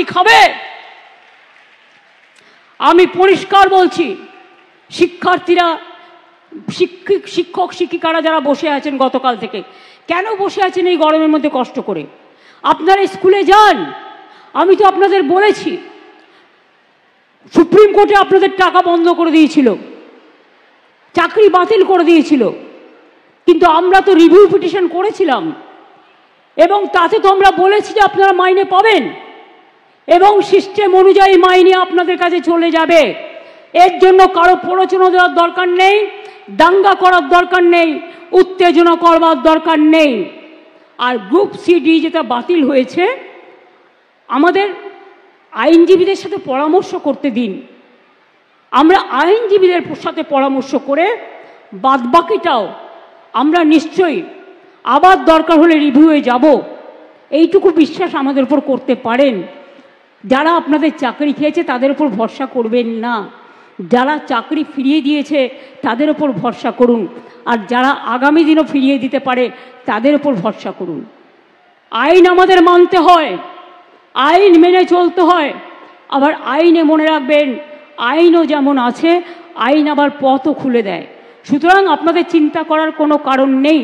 খাবে। আমি পরিষ্কার বলছি, শিক্ষার্থীরা, শিক্ষক শিক্ষিকারা যারা বসে আছেন গতকাল থেকে, কেন বসে আছেন এই গরমের মধ্যে কষ্ট করে? আপনারা স্কুলে যান। আমি তো আপনাদের বলেছি, সুপ্রিম কোর্টে আপনাদের টাকা বন্ধ করে দিয়েছিল, চাকরি বাতিল করে দিয়েছিল, কিন্তু আমরা তো রিভিউ পিটিশন করেছিলাম এবং তাতে তো আমরা বলেছি যে আপনারা মাইনে পাবেন এবং সিস্টেম অনুযায়ী মাইনে আপনাদের কাছে চলে যাবে। এর জন্য কারো প্ররোচনা দেওয়ার দরকার নেই, দাঙ্গা করার দরকার নেই, উত্তেজনা করবার দরকার নেই। আর গ্রুপ সিডি যেটা বাতিল হয়েছে, আমাদের আইনজীবীদের সাথে পরামর্শ করতে দিন। আমরা আইনজীবীদের সাথে পরামর্শ করে বাদবাকিটাও আমরা নিশ্চয়ই আবার দরকার হলে রিভিউয়ে যাব, এইটুকু বিশ্বাস আমাদের উপর করতে পারেন। যারা আপনাদের চাকরি খেয়েছে তাদের উপর ভরসা করবেন না, যারা চাকরি ফিরিয়ে দিয়েছে তাদের উপর ভরসা করুন, আর যারা আগামী দিনও ফিরিয়ে দিতে পারে তাদের উপর ভরসা করুন। আইন আমাদের মানতে হয়, আইন মেনে চলতে হয়। আবার আইনে মনে রাখবেন, আইনও যেমন আছে, আইন আবার পথও খুলে দেয়। সুতরাং আপনাদের চিন্তা করার কোনো কারণ নেই।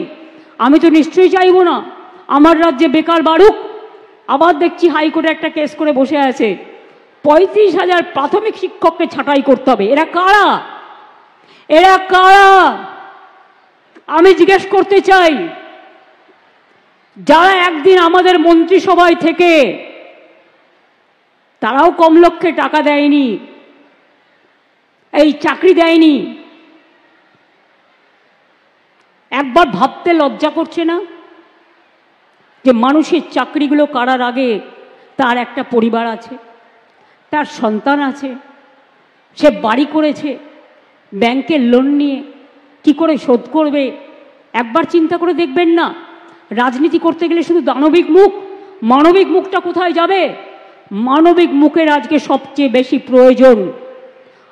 আমি তো নিশ্চয়ই চাইব না আমার রাজ্যে বেকার বাড়ুক। আবার দেখছি হাইকোর্টে একটা কেস করে বসে আছে, 35,000 প্রাথমিক শিক্ষককে ছাঁটাই করতে হবে। এরা কারা? এরা কারা? আমি জিজ্ঞেস করতে চাই, যারা একদিন আমাদের মন্ত্রিসভায় থেকে তারাও কম লক্ষ্যে টাকা দেয়নি, এই চাকরি দেয়নি, একবার ভাবতে লজ্জা করছে না যে মানুষের চাকরিগুলো কারার আগে তার একটা পরিবার আছে, তার সন্তান আছে, সে বাড়ি করেছে, ব্যাংকের লোন নিয়ে কি করে শোধ করবে? একবার চিন্তা করে দেখবেন না? রাজনীতি করতে গেলে শুধু দানবিক মুখ, মানবিক মুখটা কোথায় যাবে? মানবিক মুখের আজকে সবচেয়ে বেশি প্রয়োজন।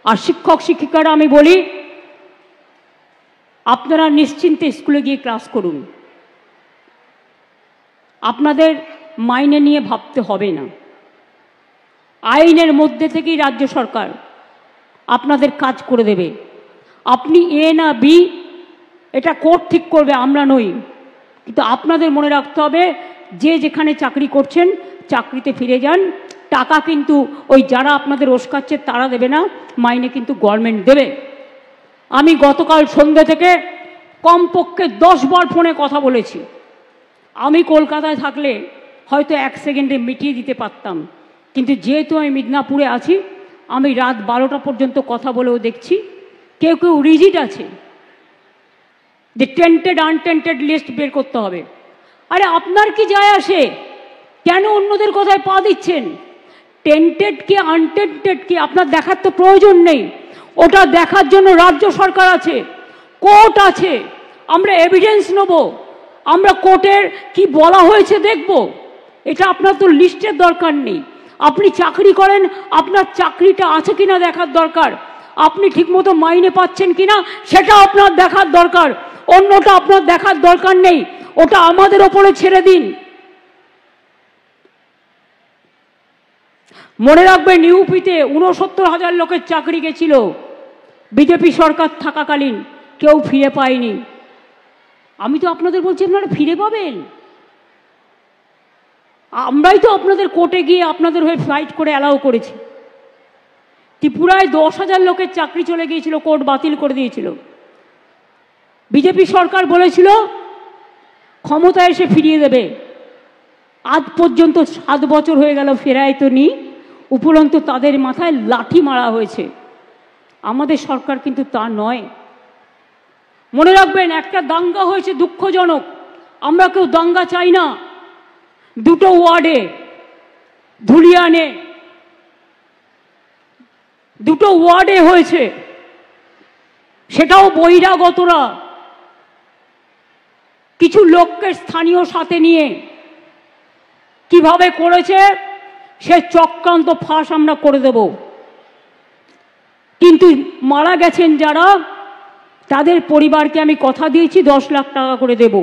আর শিক্ষক শিক্ষিকারা আমি বলি, আপনারা নিশ্চিন্তে স্কুলে গিয়ে ক্লাস করুন, আপনাদের মাইনে নিয়ে ভাবতে হবে না। আইনের মধ্যে থেকেই রাজ্য সরকার আপনাদের কাজ করে দেবে। আপনি এ না বি এটা কোর্ট ঠিক করবে, আমরা নই। কিন্তু আপনাদের মনে রাখতে হবে, যে যেখানে চাকরি করছেন চাকরিতে ফিরে যান। টাকা কিন্তু ওই যারা আপনাদের ওস্কাচ্ছে তারা দেবে না, মাইনে কিন্তু গভর্নমেন্ট দেবে। আমি গতকাল সন্ধ্যে থেকে কমপক্ষে 10 বার ফোনে কথা বলেছি। আমি কলকাতায় থাকলে হয়তো 1 সেকেন্ডে মিটিয়ে দিতে পারতাম, কিন্তু যেহেতু আমি মিদনাপুরে আছি, আমি রাত 12টা পর্যন্ত কথা বলেও দেখছি কেউ কেউ রিজিড আছে যে টেন্টেড আনটেন্টেড লিস্ট বের করতে হবে। আরে আপনার কি যায় আসে? কেন অন্যদের কথায় পা দিচ্ছেন? টেন্টেড কি আনটেন্টেড কি আপনার দেখার তো প্রয়োজন নেই। ওটা দেখার জন্য রাজ্য সরকার আছে, কোর্ট আছে। আমরা এভিডেন্স নেব, আমরা কোর্টের কি বলা হয়েছে দেখব। এটা আপনার তো লিস্টের দরকার নেই। আপনি চাকরি করেন, আপনার চাকরিটা আছে কিনা দেখার দরকার, আপনি ঠিকমতো মাইনে পাচ্ছেন কিনা সেটা আপনার দেখার দরকার। অন্যটা আপনার দেখার দরকার নেই, ওটা আমাদের ওপরে ছেড়ে দিন। মনে রাখবেন, ইউপিতে 69,000 লোকের চাকরি গেছিল বিজেপি সরকার থাকাকালীন, কেউ ফিরে পায়নি। আমি তো আপনাদের বলছি আপনারা ফিরে পাবেন। আমরাই তো আপনাদের কোর্টে গিয়ে আপনাদের হয়ে ফাইট করে অ্যালাউ করেছি। ত্রিপুরায় 10,000 লোকের চাকরি চলে গিয়েছিল, কোর্ট বাতিল করে দিয়েছিল। বিজেপি সরকার বলেছিল ক্ষমতায় এসে ফিরিয়ে দেবে। আজ পর্যন্ত 7 বছর হয়ে গেল, ফেরায় তো নি, উপরন্তু তাদের মাথায় লাঠি মারা হয়েছে। আমাদের সরকার কিন্তু তা নয়। মনে রাখবেন, একটা দাঙ্গা হয়েছে দুঃখজনক, আমরা কেউ দাঙ্গা চাই না। 2টো ওয়ার্ডে, ধুলিয়ানে 2টো ওয়ার্ডে হয়েছে, সেটাও বহিরাগতরা কিছু লোককে স্থানীয় সাথে নিয়ে কিভাবে করেছে সে চক্রান্ত ফাঁস আমরা করে দেব। কিন্তু মারা গেছেন যারা, তাদের পরিবারকে আমি কথা দিয়েছি 10 লাখ টাকা করে দেব।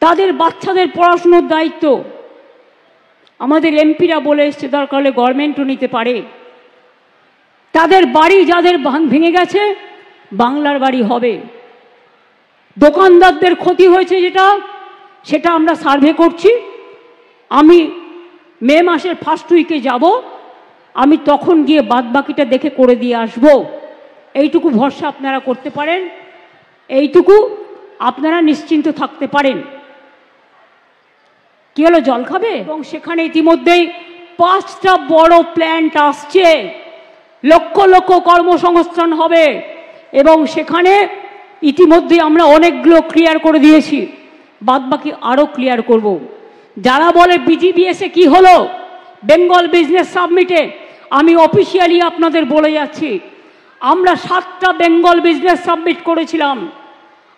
তাদের বাচ্চাদের পড়াশুনোর দায়িত্ব আমাদের এমপিরা বলে এসছে দরকার হলে গভর্নমেন্টও নিতে পারে। তাদের বাড়ি যাদের ভেঙে গেছে বাংলার বাড়ি হবে। দোকানদারদের ক্ষতি হয়েছে সেটা আমরা সার্ভে করছি। আমি মে মাসের ফার্স্ট উইকে যাব, আমি তখন গিয়ে বাদবাকিটা দেখে করে দিয়ে আসব। এইটুকু ভরসা আপনারা করতে পারেন, এইটুকু আপনারা নিশ্চিন্ত থাকতে পারেন। কি হলো, জল খাবে? এবং সেখানে ইতিমধ্যেই 5টা বড় প্ল্যান্ট আসছে, লক্ষ লক্ষ কর্মসংস্থান হবে এবং সেখানে ইতিমধ্যে আমরা অনেকগুলো ক্লিয়ার করে দিয়েছি, বাদবাকি আরও ক্লিয়ার করব। যারা বলে বিজিবিএসে কি হলো, বেঙ্গল বিজনেস সাবমিটে, আমি অফিসিয়ালি আপনাদের বলে যাচ্ছি, আমরা 7টা বেঙ্গল বিজনেস সাবমিট করেছিলাম।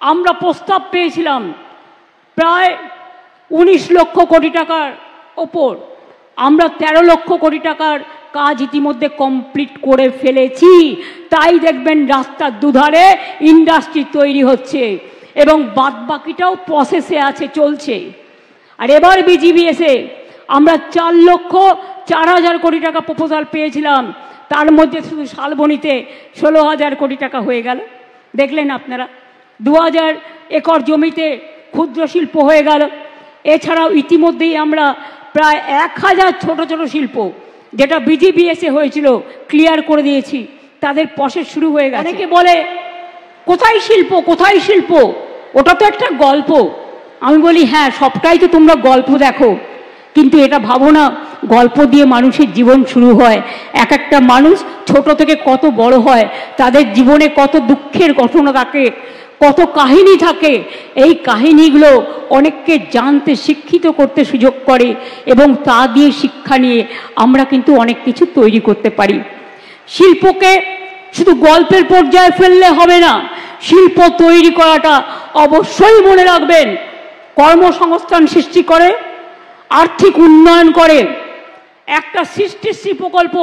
আমরা প্রস্তাব পেয়েছিলাম প্রায় 19 লক্ষ কোটি টাকার ওপর। আমরা 13 লক্ষ কোটি টাকার কাজ ইতিমধ্যে কমপ্লিট করে ফেলেছি। তাই দেখবেন রাস্তার দুধারে ইন্ডাস্ট্রি তৈরি হচ্ছে এবং বাদবাকিটাও প্রসেসে আছে, চলছে। আর এবার বিজিবিএসে আমরা 4,04,000 কোটি টাকা প্রপোজাল পেয়েছিলাম, তার মধ্যে শুধু শালবনীতে 16,000 কোটি টাকা হয়ে গেল। দেখলেন আপনারা, 2,000 একর জমিতে ক্ষুদ্র শিল্প হয়ে গেল। এছাড়াও ইতিমধ্যেই আমরা প্রায় 1,000 ছোট ছোট শিল্প, যেটা বিজিবিএসে হয়েছিল, ক্লিয়ার করে দিয়েছি, তাদের প্রসেস শুরু হয়ে গেছে। অনেকে বলে কোথায় শিল্প, কোথায় শিল্প, ওটা তো একটা গল্প। আমি বলি হ্যাঁ, সবটাই তো তোমরা গল্প দেখো, কিন্তু এটা ভাবো না গল্প দিয়ে মানুষের জীবন শুরু হয়। এক একটা মানুষ ছোট থেকে কত বড় হয়, তাদের জীবনে কত দুঃখের ঘটনা থাকে, কত কাহিনী থাকে। এই কাহিনীগুলো অনেককে জানতে, শিক্ষিত করতে সুযোগ করে এবং তা দিয়ে শিক্ষা নিয়ে আমরা কিন্তু অনেক কিছু তৈরি করতে পারি। শিল্পকে শুধু গল্পের পর্যায়ে ফেললে হবে না, শিল্প তৈরি করাটা অবশ্যই মনে রাখবেন কর্মসংস্থান সৃষ্টি করে, আর্থিক উন্নয়ন করে। একটা সৃষ্টিশ্রী প্রকল্প,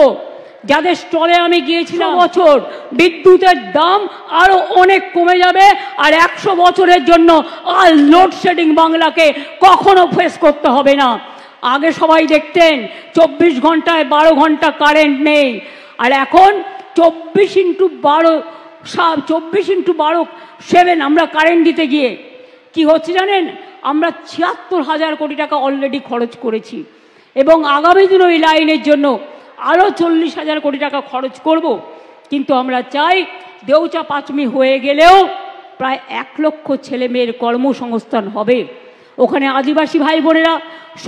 যাদের স্টলে আমি গিয়েছিলাম, বছর বিদ্যুতের দাম আরো অনেক কমে যাবে আর 100 বছরের জন্য আর লোডশেডিং বাংলাকে কখনো ফেস করতে হবে না। আগে সবাই দেখতেন 24 ঘন্টায় 12 ঘন্টা কারেন্ট নেই, আর এখন 24x12/7 আমরা কারেন্ট দিতে গিয়ে কি হচ্ছে জানেন, আমরা 76,000 কোটি টাকা অলরেডি খরচ করেছি এবং আগামী দিন ওই লাইনের জন্য আরও 40,000 কোটি টাকা খরচ করব। কিন্তু আমরা চাই দেউচা পাঁচমি হয়ে গেলেও প্রায় 1 লক্ষ ছেলে মেয়ের কর্মসংস্থান হবে। ওখানে আদিবাসী ভাই বোনেরা,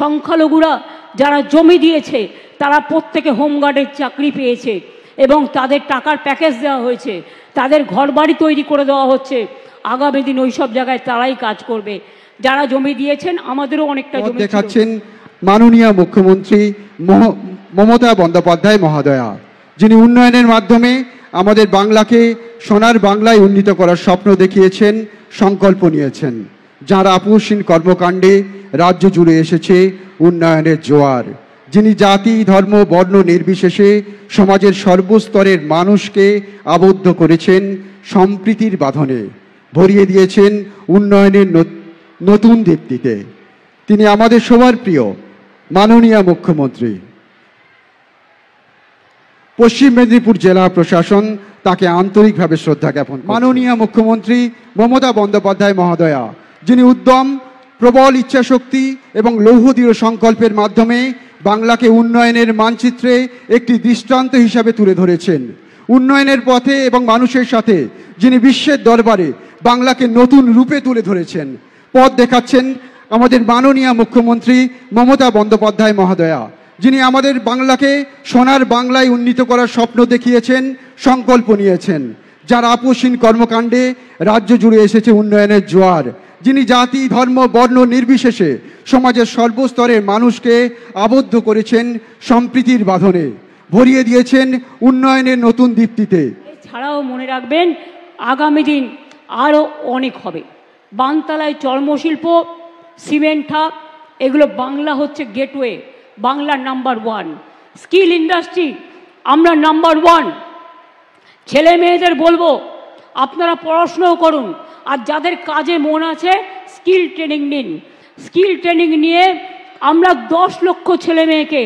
সংখ্যালঘুরা যারা জমি দিয়েছে, তারা প্রত্যেকে হোমগার্ডের চাকরি পেয়েছে এবং তাদের টাকার প্যাকেজ দেওয়া হয়েছে, তাদের ঘরবাড়ি তৈরি করে দেওয়া হচ্ছে। আগামী দিন ওই সব জায়গায় তারাই কাজ করবে। যারা জমি দিয়েছেন, আমাদেরও অনেকটা জমি দেখাচ্ছেন মাননীয় মুখ্যমন্ত্রী মমতা বন্দ্যোপাধ্যায় মহোদয়া, যিনি উন্নয়নের মাধ্যমে আমাদের বাংলাকে সোনার বাংলায় উন্নীত করার স্বপ্ন দেখিয়েছেন, সংকল্প নিয়েছেন, যার আপোষহীন কর্মকাণ্ডে রাজ্য জুড়ে এসেছে উন্নয়নের জোয়ার, যিনি জাতি, ধর্ম, বর্ণ নির্বিশেষে সমাজের সর্বস্তরের মানুষকে আবদ্ধ করেছেন সম্প্রীতির বাঁধনে, ভরিয়ে দিয়েছেন উন্নয়নের নতুন দীপ্তিতে। তিনি আমাদের সবার প্রিয় মাননীয় মুখ্যমন্ত্রী। পশ্চিম মেদিনীপুর জেলা প্রশাসন তাকে আন্তরিকভাবে শ্রদ্ধা জ্ঞাপন। মাননীয় মুখ্যমন্ত্রী মমতা বন্দ্যোপাধ্যায় মহোদয়া, যিনি উদ্যম, প্রবল ইচ্ছাশক্তি এবং লৌহদৃঢ় সংকল্পের মাধ্যমে বাংলাকে উন্নয়নের মানচিত্রে একটি দৃষ্টান্ত হিসাবে তুলে ধরেছেন। উন্নয়নের পথে এবং মানুষের সাথে যিনি বিশ্বের দরবারে বাংলাকে নতুন রূপে তুলে ধরেছেন, পথ দেখাচ্ছেন আমাদের মাননীয় মুখ্যমন্ত্রী মমতা বন্দ্যোপাধ্যায় মহোদয়া, যিনি আমাদের বাংলাকে সোনার বাংলায় উন্নীত করার স্বপ্ন দেখিয়েছেন, সংকল্প নিয়েছেন, যার আপোষহীন কর্মকাণ্ডে রাজ্য জুড়ে এসেছে উন্নয়নের জোয়ার, যিনি জাতি, ধর্ম, বর্ণ নির্বিশেষে সমাজের সর্বস্তরের মানুষকে আবদ্ধ করেছেন সম্প্রীতির বাঁধনে, ভরিয়ে দিয়েছেন উন্নয়নের নতুন দীপ্তিতে। এছাড়াও মনে রাখবেন আগামী দিন আরও অনেক হবে। বানতলায় চর্মশিল্প, সিমেন্ট হাব, এগুলো বাংলা হচ্ছে গেটওয়ে, বাংলার নাম্বার 1। স্কিল ইন্ডাস্ট্রি আমরা নাম্বার 1। ছেলে মেয়েদের বলবো আপনারা পড়াশোনাও করুন, আর যাদের কাজে মন আছে স্কিল ট্রেনিং নিন। স্কিল ট্রেনিং নিয়ে আমরা 10 লক্ষ ছেলে মেয়েকে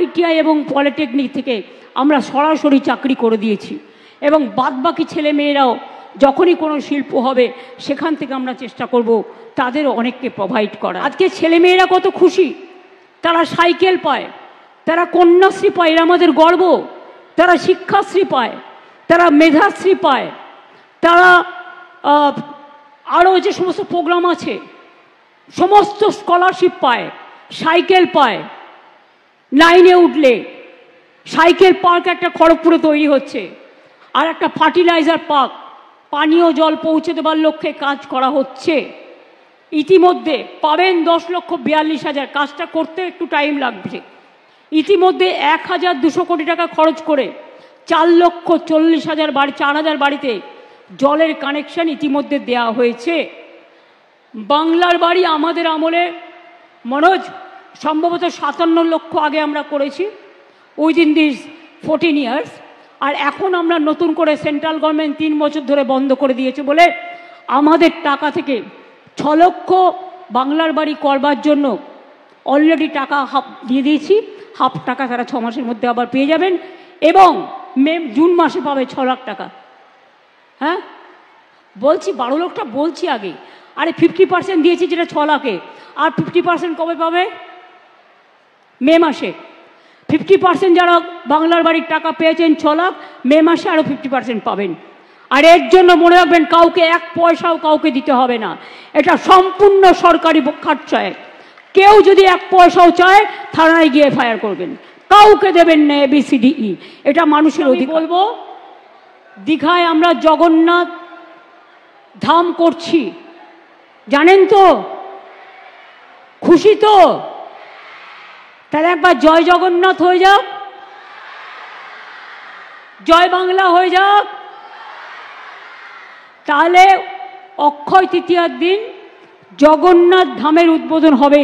ITI এবং পলিটেকনিক থেকে আমরা সরাসরি চাকরি করে দিয়েছি, এবং বাদবাকি ছেলে মেয়েরাও যখনই কোনো শিল্প হবে সেখান থেকে আমরা চেষ্টা করব তাদের অনেককে প্রোভাইড করা। আজকে ছেলে মেয়েরা কত খুশি, তারা সাইকেল পায়, তারা কন্যাশ্রী পায়, এরা আমাদের গর্ব, তারা শিক্ষাশ্রী পায়, তারা মেধাশ্রী পায়, তারা আরও যে সমস্ত প্রোগ্রাম আছে সমস্ত স্কলারশিপ পায়, সাইকেল পায়। 9-এ উঠলে সাইকেল পার্ক একটা খড়গপুরে তৈরি হচ্ছে, আর একটা ফার্টিলাইজার পার্ক পানীয় জল পৌঁছে দেবার লক্ষ্যে কাজ করা হচ্ছে। ইতিমধ্যে পাবেন 10,42,000, কাজটা করতে একটু টাইম লাগছে। ইতিমধ্যে 1,200 কোটি টাকা খরচ করে 4,40,000 বাড়ি, 4,000 বাড়িতে জলের কানেকশন ইতিমধ্যে দেয়া হয়েছে। বাংলার বাড়ি আমাদের আমলে মনোজ সম্ভবত 57 লক্ষ আগে আমরা করেছি উইদিন দিস 14 ইয়ার্স, আর এখন আমরা নতুন করে সেন্ট্রাল গভর্নমেন্ট 3 বছর ধরে বন্ধ করে দিয়েছে বলে আমাদের টাকা থেকে 6 লক্ষ বাংলার বাড়ি করবার জন্য অলরেডি টাকা হাফ দিয়ে দিয়েছি। হাফ টাকা তারা 6 মাসের মধ্যে আবার পেয়ে যাবেন, এবং জুন মাসে পাবে 6 লাখ টাকা। হ্যাঁ বলছি, 12 লক্ষটা বলছি আগে, আরে 50% দিয়েছি যেটা 6 লাখে, আর 50% কবে পাবে? মে মাসে। 50% যারা বাংলার বাড়ির টাকা পেয়েছেন 6 লাখ, মে মাসে আরও 50% পাবেন। আর এর জন্য মনে রাখবেন, কাউকে 1 পয়সাও কাউকে দিতে হবে না, এটা সম্পূর্ণ সরকারি খরচায়। কেউ যদি 1 পয়সাও চায় থানায় গিয়ে ফায়ার করবেন, কাউকে দেবেন না ABCDE, এটা মানুষের অধিকার। বলবো, দীঘায় আমরা জগন্নাথ ধাম করছি, জানেন তো? খুশি তো? তাহলে একবার জয় জগন্নাথ হয়ে যাক, জয় বাংলা হয়ে যাক। তাহলে অক্ষয় তৃতীয়ার দিন জগন্নাথ ধামের উদ্বোধন হবে।